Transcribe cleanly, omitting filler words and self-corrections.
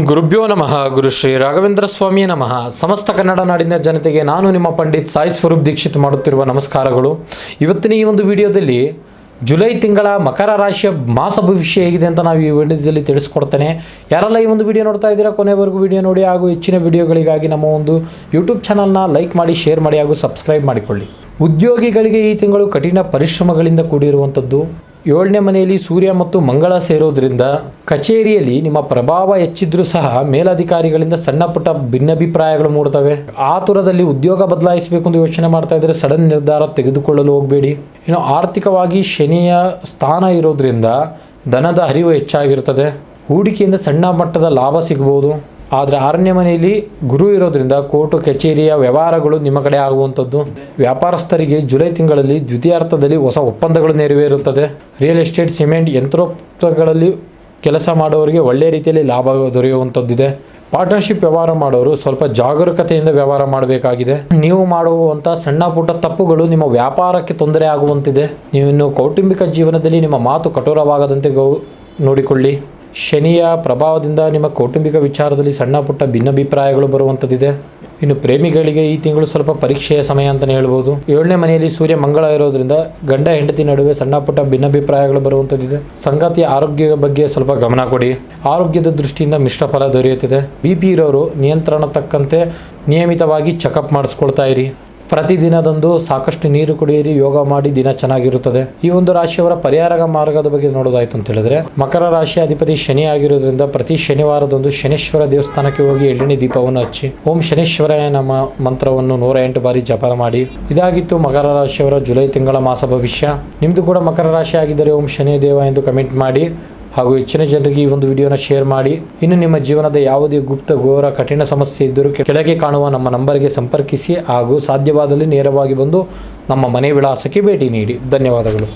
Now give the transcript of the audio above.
ಗುರುಭ್ಯೋ ನಮಃ. ಗುರು ಶ್ರೀ ರಾಘವೇಂದ್ರ ಸ್ವಾಮಿಯೇ ನಮಃ. ಸಮಸ್ತ ಕನ್ನಡ ನಾಡಿನ ಜನತೆಗೆ ನಾನು ನಿಮ್ಮ ಪಂಡಿತ್ ಸಾಯಿ ಸ್ವರೂಪ್ ದೀಕ್ಷಿತ್ ಮಾಡುತ್ತಿರುವ ನಮಸ್ಕಾರಗಳು. ಇವತ್ತಿನ ಈ ಒಂದು ವಿಡಿಯೋದಲ್ಲಿ ಜುಲೈ ತಿಂಗಳ ಮಕರ ರಾಶಿಯ ಮಾಸ ಭವಿಷ್ಯ ಹೇಗಿದೆ ಅಂತ ನಾವು ಈ ವಿಡಿಯೋದಲ್ಲಿ ತಿಳಿಸ್ಕೊಡ್ತೇನೆ. ಯಾರೆಲ್ಲ ಈ ಒಂದು ವಿಡಿಯೋ ನೋಡ್ತಾ ಇದ್ದೀರಾ ಕೊನೆವರೆಗೂ ವಿಡಿಯೋ ನೋಡಿ, ಹಾಗೂ ಹೆಚ್ಚಿನ ವಿಡಿಯೋಗಳಿಗಾಗಿ ನಮ್ಮ ಒಂದು ಯೂಟ್ಯೂಬ್ ಚಾನಲ್ನ ಲೈಕ್ ಮಾಡಿ, ಶೇರ್ ಮಾಡಿ ಹಾಗೂ ಸಬ್ಸ್ಕ್ರೈಬ್ ಮಾಡಿಕೊಳ್ಳಿ. ಉದ್ಯೋಗಿಗಳಿಗೆ ಈ ತಿಂಗಳು ಕಠಿಣ ಪರಿಶ್ರಮಗಳಿಂದ ಕೂಡಿರುವಂಥದ್ದು. 7ನೇ ಮನೆಯಲ್ಲಿ ಸೂರ್ಯ ಮತ್ತು ಮಂಗಳ ಸೇರೋದ್ರಿಂದ ಕಚೇರಿಯಲ್ಲಿ ನಿಮ್ಮ ಪ್ರಭಾವ ಹೆಚ್ಚಿದ್ರೂ ಸಹ ಮೇಲಧಿಕಾರಿಗಳಿಂದ ಸಣ್ಣ ಪುಟ್ಟ ಭಿನ್ನಾಭಿಪ್ರಾಯಗಳು ಮೂಡ್ತವೆ. ಆತುರದಲ್ಲಿ ಉದ್ಯೋಗ ಬದಲಾಯಿಸಬೇಕು ಎಂದು ಯೋಚನೆ ಮಾಡ್ತಾ ಇದ್ದರೆ ಸಡನ್ ನಿರ್ಧಾರ ತೆಗೆದುಕೊಳ್ಳಲು ಹೋಗಬೇಡಿ. ಇನ್ನು ಆರ್ಥಿಕವಾಗಿ ಶನಿಯ ಸ್ಥಾನ ಇರೋದ್ರಿಂದ ಧನದ ಹರಿವು ಹೆಚ್ಚಾಗಿರ್ತದೆ. ಹೂಡಿಕೆಯಿಂದ ಸಣ್ಣ ಮಟ್ಟದ ಲಾಭ ಸಿಗಬಹುದು. ಆದರೆ 6ನೇ ಮನೆಯಲ್ಲಿ ಗುರು ಇರೋದ್ರಿಂದ ಕೋರ್ಟು ಕಚೇರಿಯ ವ್ಯವಹಾರಗಳು ನಿಮ್ಮ ಕಡೆ ಆಗುವಂಥದ್ದು. ವ್ಯಾಪಾರಸ್ಥರಿಗೆ ಜುಲೈ ತಿಂಗಳಲ್ಲಿ ದ್ವಿತೀಯಾರ್ಧದಲ್ಲಿ ಹೊಸ ಒಪ್ಪಂದಗಳು ನೆರವೇರುತ್ತದೆ. ರಿಯಲ್ ಎಸ್ಟೇಟ್, ಸಿಮೆಂಟ್, ಯಂತ್ರೋಪಕರಣಗಳಲ್ಲಿ ಕೆಲಸ ಮಾಡುವವರಿಗೆ ಒಳ್ಳೆಯ ರೀತಿಯಲ್ಲಿ ಲಾಭ ದೊರೆಯುವಂಥದ್ದಿದೆ. ಪಾರ್ಟ್ನರ್ಶಿಪ್ ವ್ಯವಹಾರ ಮಾಡೋರು ಸ್ವಲ್ಪ ಜಾಗರೂಕತೆಯಿಂದ ವ್ಯವಹಾರ ಮಾಡಬೇಕಾಗಿದೆ. ನೀವು ಮಾಡುವಂಥ ಸಣ್ಣ ಪುಟ್ಟ ತಪ್ಪುಗಳು ನಿಮ್ಮ ವ್ಯಾಪಾರಕ್ಕೆ ತೊಂದರೆ ಆಗುವಂತಿದೆ. ನೀವಿನ್ನು ಕೌಟುಂಬಿಕ ಜೀವನದಲ್ಲಿ ನಿಮ್ಮ ಮಾತು ಕಠೋರವಾಗದಂತೆ ನೋಡಿಕೊಳ್ಳಿ. ಶನಿಯ ಪ್ರಭಾವದಿಂದ ನಿಮ್ಮ ಕೌಟುಂಬಿಕ ವಿಚಾರದಲ್ಲಿ ಸಣ್ಣ ಪುಟ್ಟ ಭಿನ್ನಾಭಿಪ್ರಾಯಗಳು ಬರುವಂಥದ್ದಿದೆ. ಇನ್ನು ಪ್ರೇಮಿಗಳಿಗೆ ಈ ತಿಂಗಳು ಸ್ವಲ್ಪ ಪರೀಕ್ಷೆಯ ಸಮಯ ಅಂತಲೇ ಹೇಳ್ಬೋದು. 7ನೇ ಮನೆಯಲ್ಲಿ ಸೂರ್ಯ ಮಂಗಳ ಇರೋದ್ರಿಂದ ಗಂಡ ಹೆಂಡತಿ ನಡುವೆ ಸಣ್ಣ ಪುಟ್ಟ ಭಿನ್ನಾಭಿಪ್ರಾಯಗಳು ಬರುವಂಥದ್ದಿದೆ. ಸಂಗಾತಿಯ ಆರೋಗ್ಯದ ಬಗ್ಗೆ ಸ್ವಲ್ಪ ಗಮನ ಕೊಡಿ. ಆರೋಗ್ಯದ ದೃಷ್ಟಿಯಿಂದ ಮಿಶ್ರ ಫಲ ದೊರೆಯುತ್ತದೆ. BP ಇರೋರು ನಿಯಂತ್ರಣ ತಕ್ಕಂತೆ ನಿಯಮಿತವಾಗಿ ಚೆಕಪ್ ಮಾಡಿಸ್ಕೊಳ್ತಾ ಇರಿ. ಪ್ರತಿದಿನದಂದು ಸಾಕಷ್ಟು ನೀರು ಕುಡಿಯಿರಿ, ಯೋಗ ಮಾಡಿ, ದಿನ ಚೆನ್ನಾಗಿರುತ್ತದೆ. ಈ ಒಂದು ರಾಶಿಯವರ ಪರಿಹಾರ ಮಾರ್ಗದ ಬಗ್ಗೆ ನೋಡೋದಾಯ್ತು ಅಂತ ಹೇಳಿದ್ರೆ, ಮಕರ ರಾಶಿಯ ಅಧಿಪತಿ ಶನಿ ಆಗಿರೋದ್ರಿಂದ ಪ್ರತಿ ಶನಿವಾರದಂದು ಶನೇಶ್ವರ ದೇವಸ್ಥಾನಕ್ಕೆ ಹೋಗಿ ಎಳ್ಳೆಣ್ಣೆ ದೀಪವನ್ನು ಹಚ್ಚಿ ಓಂ ಶನೇಶ್ವರಾಯ ನಮ ಮಂತ್ರವನ್ನು 108 ಬಾರಿ ಜಪ ಮಾಡಿ. ಇದಾಗಿತ್ತು ಮಕರ ರಾಶಿಯವರ ಜುಲೈ ತಿಂಗಳ ಮಾಸ ಭವಿಷ್ಯ. ನಿಮ್ದು ಕೂಡ ಮಕರ ರಾಶಿ ಆಗಿದ್ದರೆ ಓಂ ಶನಿ ದೇವ ಎಂದು ಕಮೆಂಟ್ ಮಾಡಿ, ಹಾಗೂ ಹೆಚ್ಚಿನ ಜನರಿಗೆ ಈ ಒಂದು ವಿಡಿಯೋನ ಶೇರ್ ಮಾಡಿ. ಇನ್ನು ನಿಮ್ಮ ಜೀವನದ ಯಾವುದೇ ಗುಪ್ತ ಘೋರ ಕಠಿಣ ಸಮಸ್ಯೆ ಇದ್ದರೂ ಕೆಳಗೆ ಕಾಣುವ ನಮ್ಮ ನಂಬರ್ಗೆ ಸಂಪರ್ಕಿಸಿ, ಹಾಗೂ ಸಾಧ್ಯವಾದಲ್ಲಿ ನೇರವಾಗಿ ಬಂದು ನಮ್ಮ ಮನೆ ವಿಳಾಸಕ್ಕೆ ಭೇಟಿ ನೀಡಿ. ಧನ್ಯವಾದಗಳು.